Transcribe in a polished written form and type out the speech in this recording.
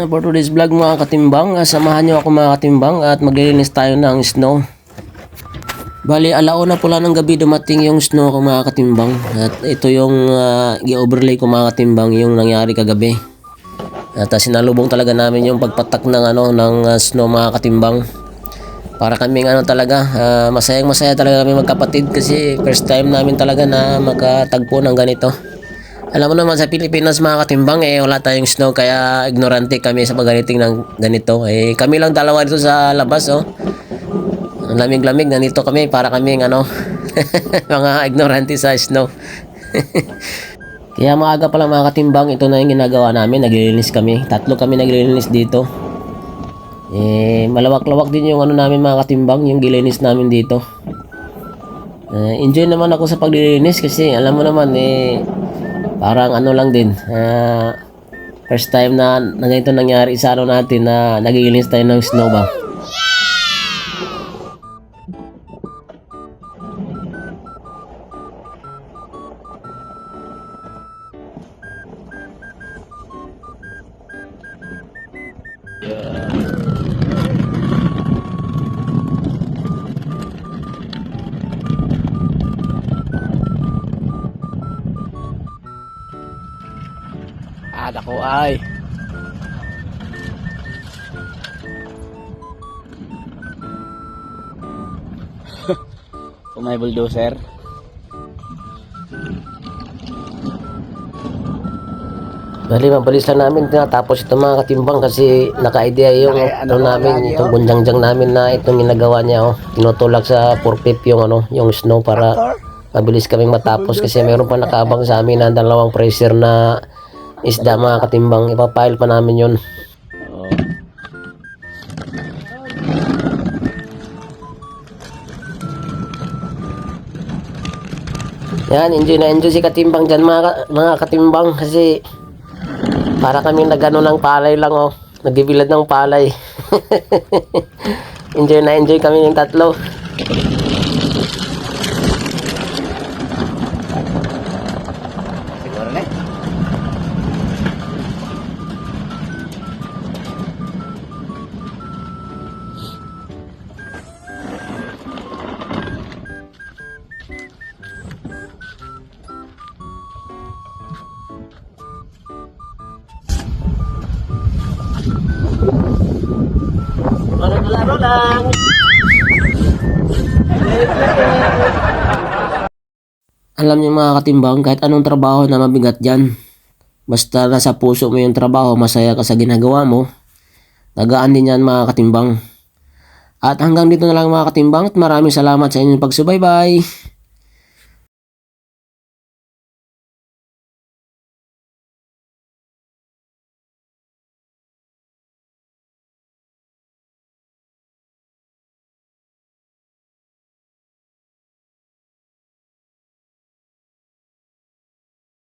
For today's vlog mga katimbang, samahan nyo ako mga katimbang at maglilinis tayo ng snow. Bali, alauna pula ng gabi dumating yung snow ko mga katimbang. At ito yung i-overlay ko mga katimbang yung nangyari kagabi. At sinalubong talaga namin yung pagpatak ng snow mga katimbang. Para kaming talaga, masayang masaya talaga kami magkapatid kasi first time namin talaga na makatagpo ng ganito. Alam mo naman sa Pilipinas mga katimbang wala tayong snow kaya ignorante kami sa pagganiting ng ganito. Kami lang dalawa dito sa labas Ang lamig-lamig ganito kami para kaming mga ignorante sa snow. Kaya maaga pa lang mga katimbang ito na yung ginagawa namin, naglilinis kami. Tatlo kami naglilinis dito. Malawak-lawak din yung namin mga katimbang, yung gilinis namin dito. Enjoy naman ako sa paglilinis kasi alam mo naman parang lang din. First time na ganito nangyari sa natin na naglilinis tayo ng snow ba. Ako ay kung may bulldozer. Bali, mabilis lang namin tinatapos ito mga katimbang kasi naka-idea yung namin, itong bunjangjang namin na itong ginagawa niya tinutulak sa forklift yung snow para mabilis kaming matapos kasi meron pa nakaabang sa amin na dalawang pressure na isda mga katimbang, ipapile pa namin yun. Yan, enjoy na enjoy si katimbang dyan mga katimbang kasi para kami nagano ng palay lang nagbibilad ng palay. Enjoy na enjoy kami yung tatlo. Siguro na Laro lang. Alam niyo mga katimbang, kahit anong trabaho na mabigat dyan, basta nasa puso mo yung trabaho, masaya ka sa ginagawa mo, tagaan din yan mga katimbang. At hanggang dito na lang mga katimbang at maraming salamat sa inyong pagsubaybay.